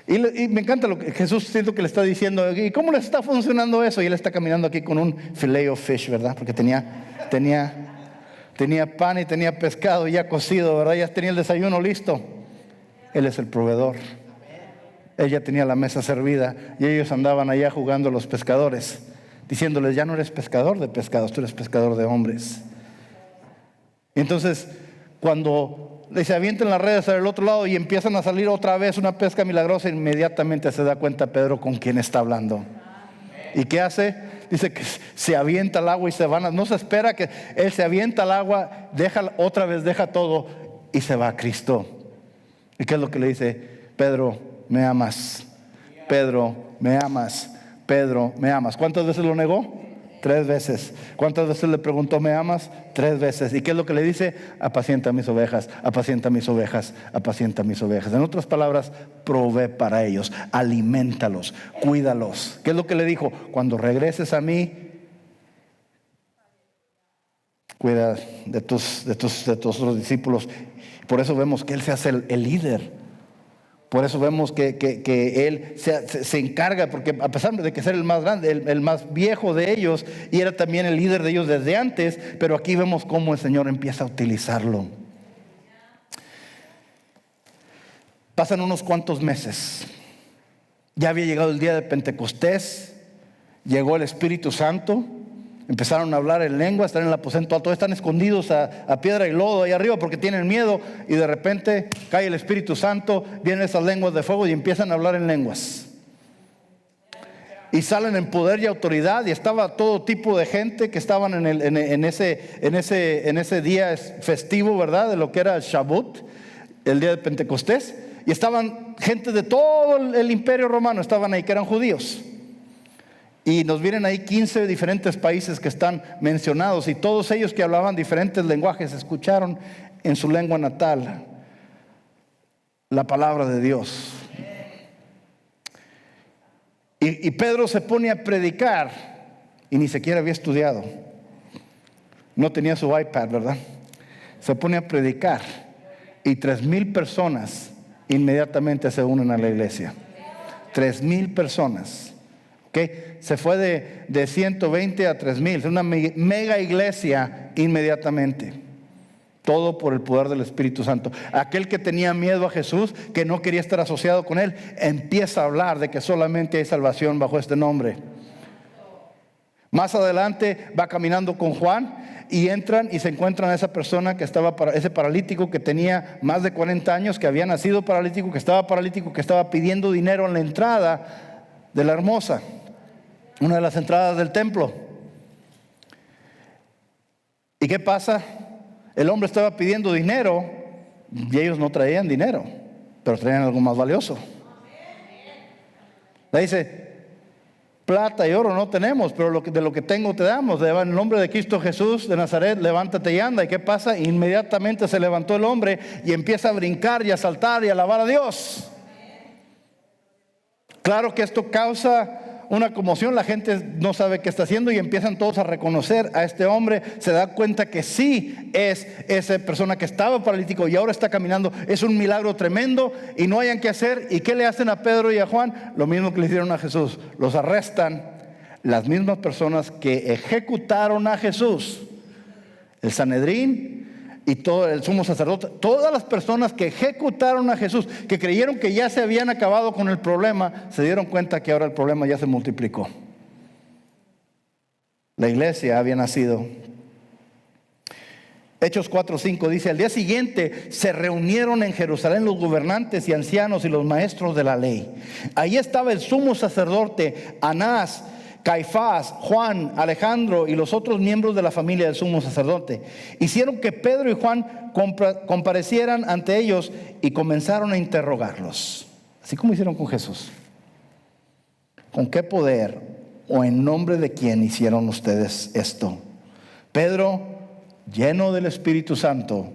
Y me encanta lo que Jesús siento que le está diciendo. ¿Y cómo le está funcionando eso? Y él está caminando aquí con un filet of fish, ¿verdad? Porque tenía pan y tenía pescado ya cocido, ¿verdad? Ya tenía el desayuno listo. Él es el proveedor. Él ya tenía la mesa servida y ellos andaban allá jugando a los pescadores, diciéndoles, ya no eres pescador de pescados, tú eres pescador de hombres. Y entonces, cuando se avientan las redes al otro lado y empiezan a salir otra vez una pesca milagrosa, inmediatamente se da cuenta Pedro con quién está hablando. ¿Y qué hace? Dice que se avienta al agua y se van. No se espera que él se avienta al agua, deja todo y se va a Cristo. ¿Y qué es lo que le dice? Pedro, me amas. Pedro, me amas. Pedro, me amas. ¿Cuántas veces lo negó? 3 veces. ¿Cuántas veces le preguntó, me amas? 3 veces. ¿Y qué es lo que le dice? Apacienta mis ovejas, apacienta mis ovejas, apacienta mis ovejas. En otras palabras, provee para ellos, aliméntalos, cuídalos. ¿Qué es lo que le dijo? Cuando regreses a mí, cuida de tus otros discípulos. Por eso vemos que él se hace el líder. Por eso vemos que él se encarga, porque a pesar de que ser el más grande, el más viejo de ellos, y era también el líder de ellos desde antes, pero aquí vemos cómo el Señor empieza a utilizarlo. Pasan unos cuantos meses. Ya había llegado el día de Pentecostés, llegó el Espíritu Santo. Empezaron a hablar en lengua, están en el aposento alto, están escondidos a piedra y lodo ahí arriba porque tienen miedo, y de repente cae el Espíritu Santo, vienen esas lenguas de fuego y empiezan a hablar en lenguas. Y salen en poder y autoridad, y estaba todo tipo de gente que estaban en ese día festivo, ¿verdad? De lo que era el Shavuot, el día de Pentecostés, y estaban gente de todo el imperio romano, estaban ahí, que eran judíos. Y nos vienen ahí 15 diferentes países que están mencionados, y todos ellos que hablaban diferentes lenguajes escucharon en su lengua natal la palabra de Dios. Y Pedro se pone a predicar y ni siquiera había estudiado. No tenía su iPad, ¿verdad? Se pone a predicar y 3,000 personas inmediatamente se unen a la iglesia. 3,000 personas. ¿Okay? Se fue de 120 a 3,000. Es una mega iglesia inmediatamente. Todo por el poder del Espíritu Santo. Aquel que tenía miedo a Jesús, que no quería estar asociado con Él, empieza a hablar de que solamente hay salvación bajo este nombre. Más adelante va caminando con Juan y entran y se encuentran a esa persona que estaba, ese paralítico que tenía más de 40 años, que había nacido paralítico, que estaba pidiendo dinero en la entrada de la Hermosa, una de las entradas del templo. ¿Y qué pasa? El hombre estaba pidiendo dinero y ellos no traían dinero, pero traían algo más valioso. Le dice: plata y oro no tenemos, pero de lo que tengo te damos. En el nombre de Cristo Jesús de Nazaret, levántate y anda. ¿Y qué pasa? Inmediatamente se levantó el hombre y empieza a brincar y a saltar y a alabar a Dios. Claro que esto causa una conmoción. La gente no sabe qué está haciendo y empiezan todos a reconocer a este hombre. Se da cuenta que sí es esa persona que estaba paralítico y ahora está caminando. Es un milagro tremendo y no hayan qué hacer. ¿Y qué le hacen a Pedro y a Juan? Lo mismo que le hicieron a Jesús. Los arrestan las mismas personas que ejecutaron a Jesús. El Sanedrín y todo el sumo sacerdote, todas las personas que ejecutaron a Jesús, que creyeron que ya se habían acabado con el problema, se dieron cuenta que ahora el problema ya se multiplicó. La iglesia había nacido. Hechos 4:5 dice: al día siguiente se reunieron en Jerusalén los gobernantes y ancianos y los maestros de la ley. Ahí estaba el sumo sacerdote Anás, Caifás, Juan, Alejandro y los otros miembros de la familia del sumo sacerdote. Hicieron que Pedro y Juan comparecieran ante ellos y comenzaron a interrogarlos, así como hicieron con Jesús. ¿Con qué poder o en nombre de quién hicieron ustedes esto? Pedro, lleno del Espíritu Santo,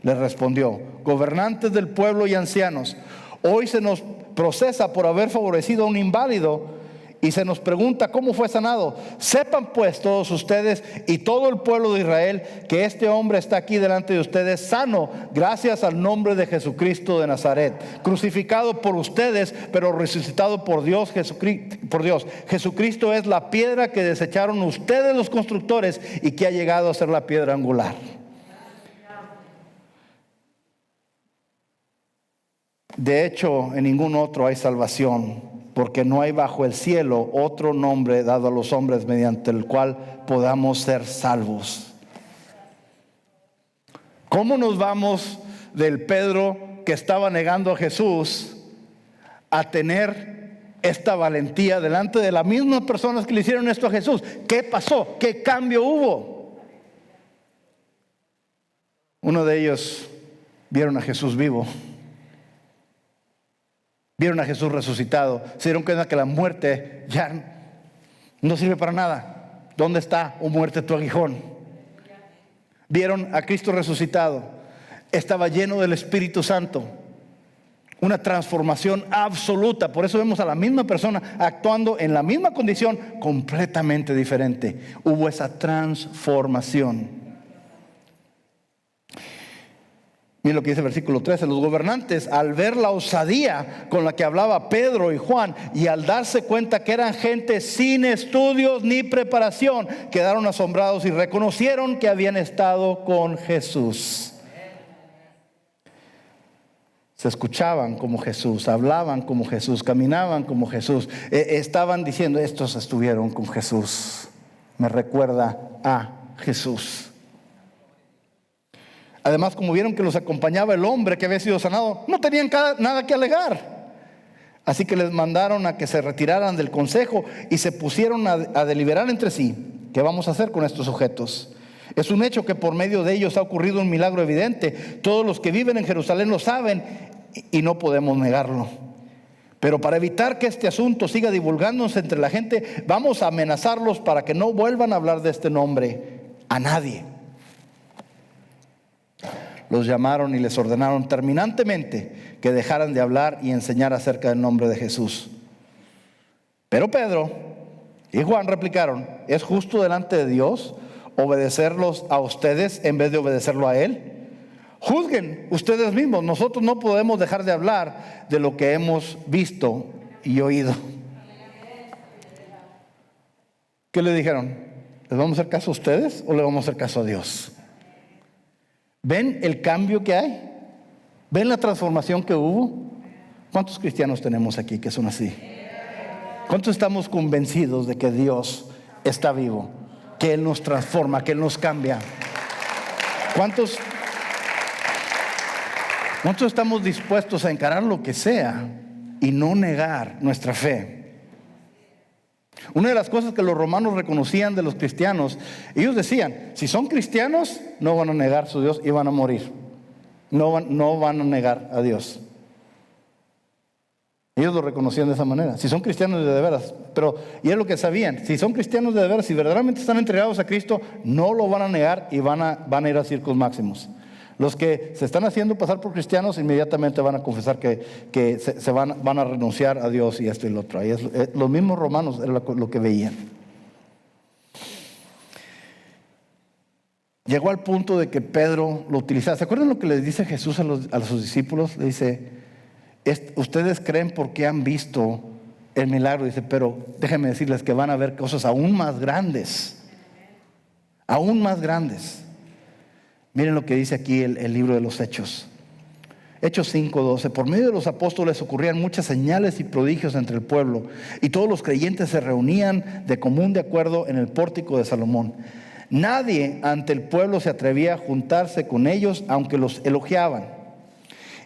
les respondió: gobernantes del pueblo y ancianos, hoy se nos procesa por haber favorecido a un inválido y se nos pregunta cómo fue sanado. Sepan pues todos ustedes y todo el pueblo de Israel que este hombre está aquí delante de ustedes sano, gracias al nombre de Jesucristo de Nazaret, crucificado por ustedes, pero resucitado por Dios. Jesucristo es la piedra que desecharon ustedes los constructores y que ha llegado a ser la piedra angular. De hecho, en ningún otro hay salvación, porque no hay bajo el cielo otro nombre dado a los hombres mediante el cual podamos ser salvos. ¿Cómo nos vamos del Pedro que estaba negando a Jesús a tener esta valentía delante de las mismas personas que le hicieron esto a Jesús? ¿Qué pasó? ¿Qué cambio hubo? Uno de ellos vieron a Jesús vivo. Vieron a Jesús resucitado. Se dieron cuenta que la muerte ya no sirve para nada. ¿Dónde está, oh muerte, tu aguijón? Vieron a Cristo resucitado. Estaba lleno del Espíritu Santo. Una transformación absoluta. Por eso vemos a la misma persona actuando en la misma condición, completamente diferente. Hubo esa transformación. Miren lo que dice el versículo 13. Los gobernantes, al ver la osadía con la que hablaba Pedro y Juan y al darse cuenta que eran gente sin estudios ni preparación, quedaron asombrados y reconocieron que habían estado con Jesús. Se escuchaban como Jesús, hablaban como Jesús, caminaban como Jesús. Estaban diciendo: estos estuvieron con Jesús. Me recuerda a Jesús. Además, como vieron que los acompañaba el hombre que había sido sanado, no tenían nada que alegar. Así que les mandaron a que se retiraran del consejo y se pusieron a deliberar entre sí: ¿qué vamos a hacer con estos sujetos? Es un hecho que por medio de ellos ha ocurrido un milagro evidente. Todos los que viven en Jerusalén lo saben y no podemos negarlo. Pero para evitar que este asunto siga divulgándose entre la gente, vamos a amenazarlos para que no vuelvan a hablar de este nombre a nadie. Los llamaron y les ordenaron terminantemente que dejaran de hablar y enseñar acerca del nombre de Jesús. Pero Pedro y Juan replicaron: ¿es justo delante de Dios obedecerlos a ustedes en vez de obedecerlo a Él? Juzguen ustedes mismos. Nosotros no podemos dejar de hablar de lo que hemos visto y oído. ¿Qué le dijeron? ¿Les vamos a hacer caso a ustedes o le vamos a hacer caso a Dios? ¿Ven el cambio que hay? ¿Ven la transformación que hubo? ¿Cuántos cristianos tenemos aquí que son así? ¿Cuántos estamos convencidos de que Dios está vivo? Que Él nos transforma, que Él nos cambia. ¿Cuántos estamos dispuestos a encarar lo que sea y no negar nuestra fe? Una de las cosas que los romanos reconocían de los cristianos, ellos decían, si son cristianos, no van a negar su Dios y van a morir. No van a negar a Dios. Ellos lo reconocían de esa manera. Si son cristianos de veras, y es lo que sabían, si son cristianos de veras, si verdaderamente están entregados a Cristo, no lo van a negar y van a ir a circos máximos. Los que se están haciendo pasar por cristianos inmediatamente van a confesar que se van a renunciar a Dios y esto y lo otro. Y los mismos romanos era lo que veían. Llegó al punto de que Pedro lo utilizaba. ¿Se acuerdan lo que les dice Jesús a sus discípulos? Le dice, ustedes creen porque han visto el milagro. Dice, pero déjenme decirles que van a ver cosas aún más grandes. Aún más grandes. Miren lo que dice aquí el libro de los Hechos. Hechos 5:12. Por medio de los apóstoles ocurrían muchas señales y prodigios entre el pueblo, y todos los creyentes se reunían de común de acuerdo en el pórtico de Salomón. Nadie ante el pueblo se atrevía a juntarse con ellos, aunque los elogiaban.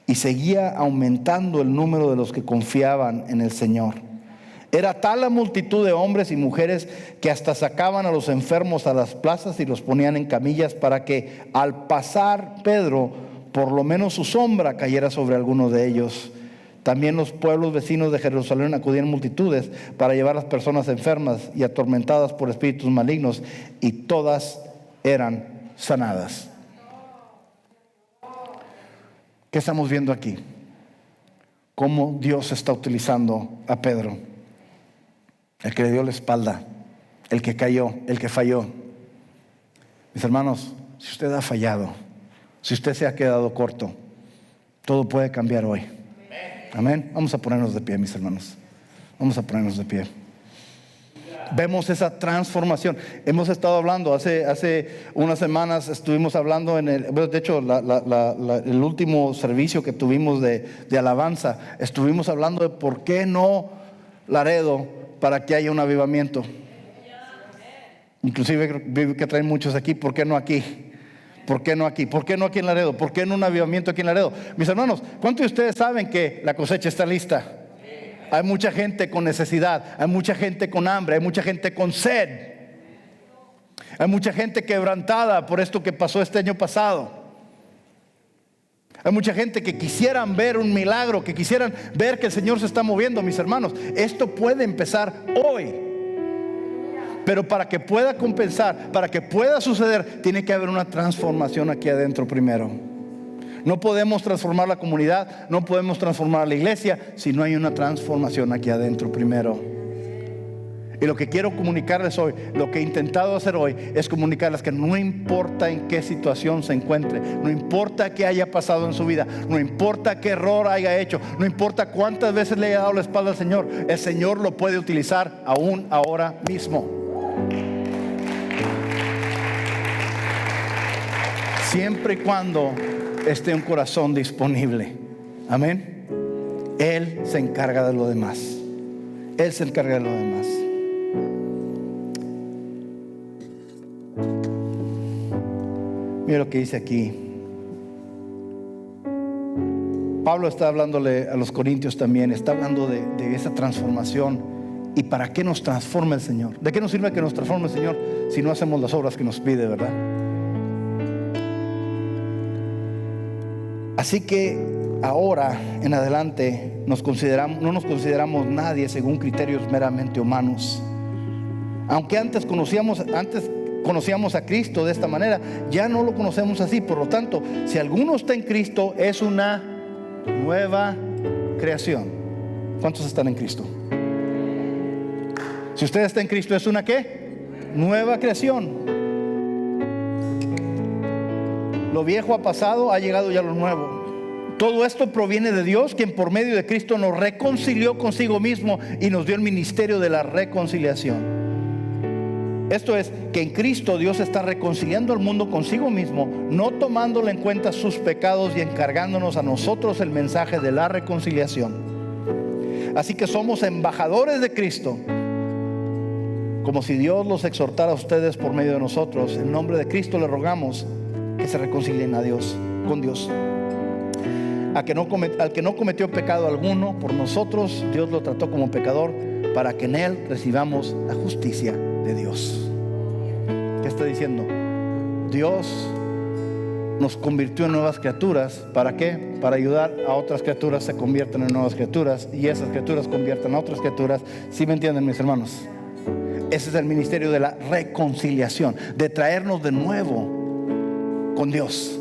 Y seguía aumentando el número de los que confiaban en el Señor. Era tal la multitud de hombres y mujeres que hasta sacaban a los enfermos a las plazas y los ponían en camillas para que al pasar Pedro, por lo menos su sombra cayera sobre alguno de ellos. También los pueblos vecinos de Jerusalén acudían multitudes para llevar a las personas enfermas y atormentadas por espíritus malignos, y todas eran sanadas. ¿Qué estamos viendo aquí? Cómo Dios está utilizando a Pedro. El que le dio la espalda, el que cayó, el que falló. Mis hermanos, si usted ha fallado, si usted se ha quedado corto, todo puede cambiar hoy. Amén. Vamos a ponernos de pie, mis hermanos. Vamos a ponernos de pie. Vemos esa transformación. Hemos estado hablando, hace unas semanas estuvimos hablando de hecho el último servicio que tuvimos de alabanza, estuvimos hablando de por qué no Laredo para que haya un avivamiento. Inclusive vi que traen muchos aquí. ¿Por qué no aquí? ¿Por qué no aquí? ¿Por qué no aquí en Laredo? ¿Por qué no un avivamiento aquí en Laredo? Mis hermanos, ¿cuántos de ustedes saben que la cosecha está lista? Hay mucha gente con necesidad, hay mucha gente con hambre, hay mucha gente con sed, hay mucha gente quebrantada por esto que pasó este año pasado. Hay mucha gente que quisieran ver un milagro, que quisieran ver que el Señor se está moviendo. Mis hermanos, esto puede empezar hoy. Pero para que pueda compensar, para que pueda suceder, tiene que haber una transformación aquí adentro primero. No podemos transformar la comunidad, no podemos transformar la iglesia si no hay una transformación aquí adentro primero. Y lo que quiero comunicarles hoy, lo que he intentado hacer hoy, es comunicarles que no importa en qué situación se encuentre, no importa qué haya pasado en su vida, no importa qué error haya hecho, no importa cuántas veces le haya dado la espalda al Señor, el Señor lo puede utilizar aún ahora mismo. Siempre y cuando esté un corazón disponible. Amén. Él se encarga de lo demás. Él se encarga de lo demás. Mira lo que dice aquí. Pablo está hablándole a los corintios también. Está hablando de esa transformación. ¿Y para qué nos transforma el Señor? ¿De qué nos sirve que nos transforme el Señor si no hacemos las obras que nos pide, verdad? Así que ahora en adelante no nos consideramos nadie según criterios meramente humanos. Aunque antes conocíamos a Cristo de esta manera, ya no lo conocemos así. Por lo tanto, si alguno está en Cristo, es una nueva creación. ¿Cuántos están en Cristo? Si usted está en Cristo, ¿es una qué? Nueva creación. Lo viejo ha pasado, ha llegado ya lo nuevo. Todo esto proviene de Dios, quien por medio de Cristo nos reconcilió consigo mismo y nos dio el ministerio de la reconciliación. Esto es, que en Cristo Dios está reconciliando al mundo consigo mismo, no tomándole en cuenta sus pecados y encargándonos a nosotros el mensaje de la reconciliación. Así que somos embajadores de Cristo, como si Dios los exhortara a ustedes por medio de nosotros. En nombre de Cristo le rogamos que se reconcilien a Dios, con Dios. Al que no cometió pecado alguno, por nosotros Dios lo trató como pecador, para que en él recibamos la justicia de Dios. ¿Qué está diciendo? Dios nos convirtió en nuevas criaturas. ¿Para qué? Para ayudar a otras criaturas se conviertan en nuevas criaturas, y esas criaturas conviertan a otras criaturas. ¿Sí me entienden, mis hermanos? Ese es el ministerio de la reconciliación, de traernos de nuevo con Dios.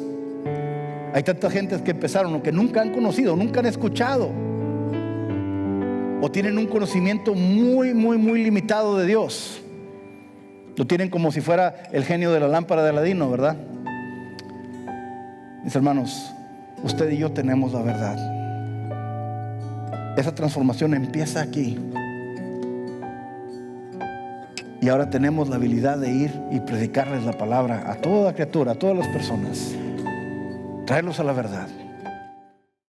Hay tantas gentes que empezaron o que nunca han conocido, nunca han escuchado, o tienen un conocimiento muy limitado de Dios. Lo tienen como si fuera el genio de la lámpara de Aladino, ¿verdad? Mis hermanos, usted y yo tenemos la verdad. Esa transformación empieza aquí. Y ahora tenemos la habilidad de ir y predicarles la palabra a toda criatura, a todas las personas. Traerlos a la verdad.